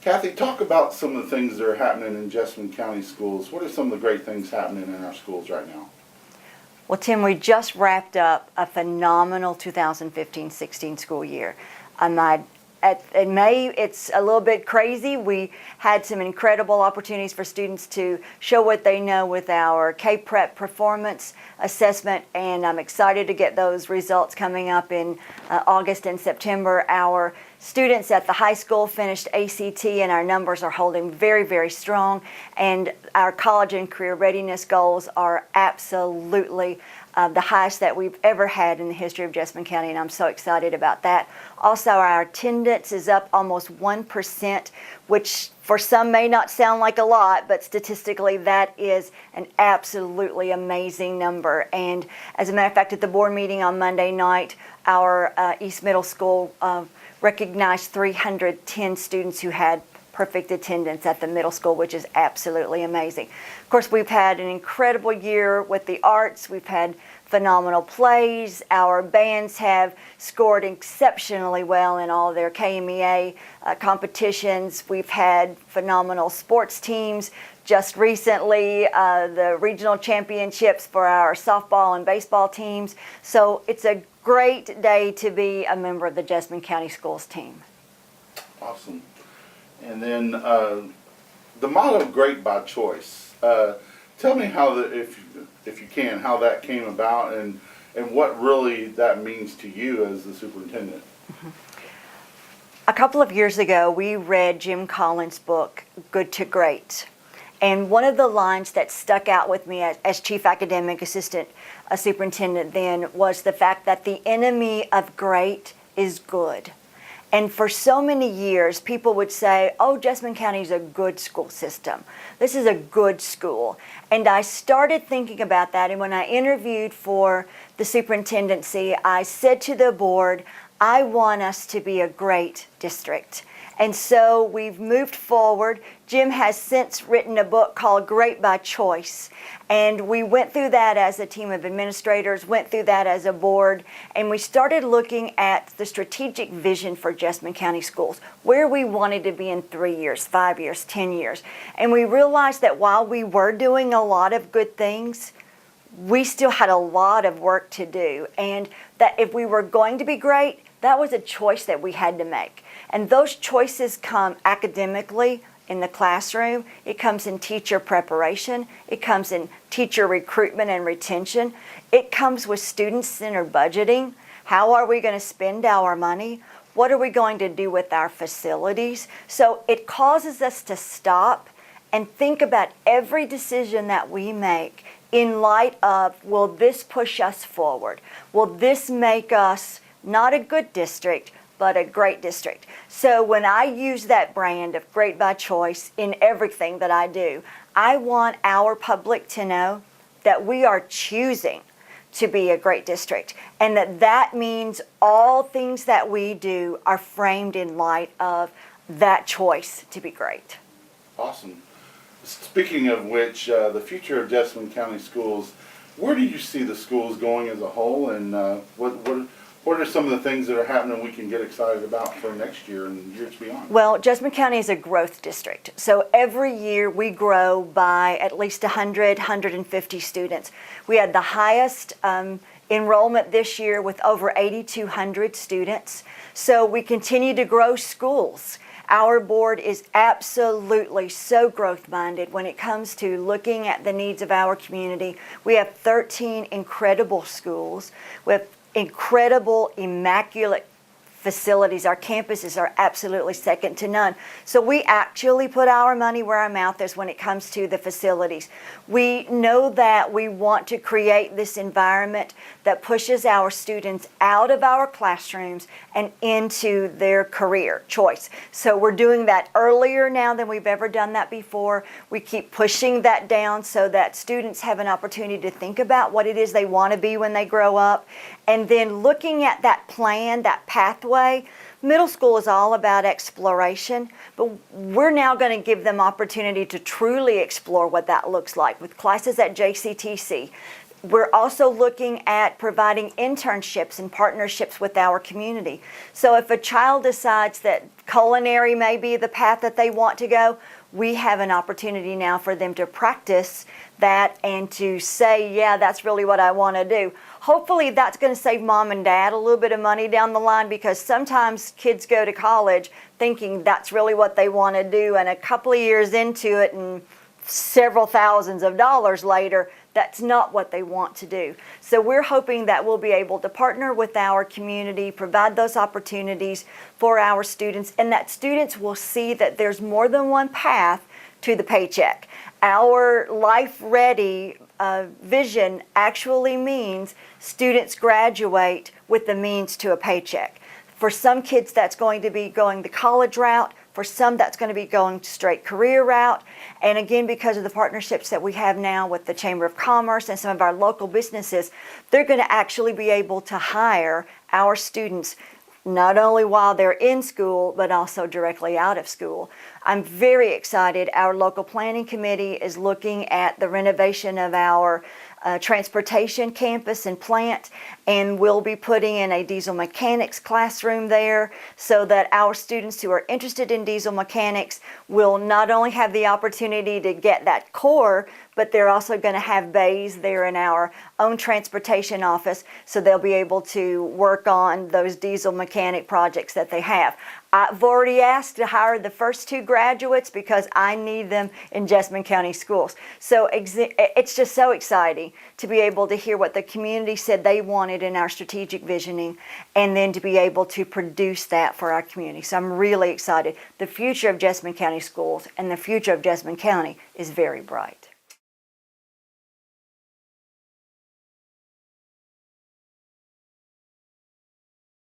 Kathy, talk about some of the things that are happening in Jessamine County schools. What are some of the great things happening in our schools right now? Well, Tim, we just wrapped up a phenomenal 2015-16 school year. In May, it's a little bit crazy. We had some incredible opportunities for students to show what they know with our K-Prep performance assessment, and I'm excited to get those results coming up in August and September. Our students at the high school finished ACT, and our numbers are holding very, very strong, and our college and career readiness goals are absolutely the highest that we've ever had in the history of Jessamine County, and I'm so excited about that. Also, our attendance is up almost 1%, which for some may not sound like a lot, but statistically that is an absolutely amazing number. And as a matter of fact, at the board meeting on Monday night, our East Middle School recognized 310 students who had perfect attendance at the middle school, which is absolutely amazing. Of course, we've had an incredible year with the arts. We've had phenomenal plays. Our bands have scored exceptionally well in all their KMEA competitions. We've had phenomenal sports teams. Just recently, the regional championships for our softball and baseball teams. So it's a great day to be a member of the Jessamine County Schools team. Awesome. And then the motto "Great by Choice." Tell me how if you can, how that came about, and what really that means to you as the superintendent. Mm-hmm. A couple of years ago, we read Jim Collins' book, Good to Great. And one of the lines that stuck out with me as Chief Academic Assistant Superintendent then was the fact that the enemy of great is good. And for so many years, people would say, oh, Jessamine County is a good school system. This is a good school. And I started thinking about that. And when I interviewed for the superintendency, I said to the board, I want us to be a great district. And so we've moved forward. Jim has since written a book called Great by Choice. And we went through that as a team of administrators, went through that as a board, and we started looking at the strategic vision for Jessamine County Schools, where we wanted to be in 3 years, 5 years, 10 years. And we realized that while we were doing a lot of good things, we still had a lot of work to do. And that if we were going to be great, that was a choice that we had to make. And those choices come academically in the classroom. It comes in teacher preparation. It comes in teacher recruitment and retention. It comes with student-centered budgeting. How are we going to spend our money? What are we going to do with our facilities? So it causes us to stop and think about every decision that we make in light of, will this push us forward? Will this make us not a good district, but a great district? So when I use that brand of Great by Choice in everything that I do, I want our public to know that we are choosing to be a great district, and that means all things that we do are framed in light of that choice to be great. Awesome. Speaking of which, the future of Jessamine County Schools, where do you see the schools going as a whole, and what are some of the things that are happening we can get excited about for next year and years beyond? Well, Jessamine County is a growth district. So every year we grow by at least 100, 150 students. We had the highest enrollment this year with over 8,200 students. So we continue to grow schools. Our board is absolutely so growth-minded when it comes to looking at the needs of our community. We have 13 incredible schools. We have incredible, immaculate facilities. Our campuses are absolutely second to none. So we actually put our money where our mouth is when it comes to the facilities. We know that we want to create this environment that pushes our students out of our classrooms and into their career choice. So we're doing that earlier now than we've ever done that before. We keep pushing that down so that students have an opportunity to think about what it is they want to be when they grow up. And then looking at that plan, that pathway. Middle school is all about exploration, but we're now going to give them opportunity to truly explore what that looks like with classes at JCTC, We're also looking at providing internships and partnerships with our community. So if a child decides that culinary may be the path that they want to go, we have an opportunity now for them to practice that and to say, yeah, that's really what I want to do. Hopefully that's going to save mom and dad a little bit of money down the line, because sometimes kids go to college thinking that's really what they want to do, and a couple of years into it and several thousands of dollars later, that's not what they want to do. So we're hoping that we'll be able to partner with our community, provide those opportunities for our students, and that students will see that there's more than one path to the paycheck. Our Life Ready vision actually means students graduate with the means to a paycheck. For some kids, that's going to be going the college route. For some, that's going to be going straight career route. And again, because of the partnerships that we have now with the Chamber of Commerce and some of our local businesses, they're going to actually be able to hire our students not only while they're in school, but also directly out of school. I'm very excited. Our local planning committee is looking at the renovation of our transportation campus and plant, and we'll be putting in a diesel mechanics classroom there so that our students who are interested in diesel mechanics will not only have the opportunity to get that core, but they're also going to have bays there in our own transportation office, so they'll be able to work on those diesel mechanic projects that they have. I've already asked to hire the first 2 graduates because I need them in Jessamine County schools. So it's just so exciting to be able to hear what the community said they wanted in our strategic visioning, and then to be able to produce that for our community. So I'm really excited. The future of Jessamine County schools and the future of Jessamine County is very bright.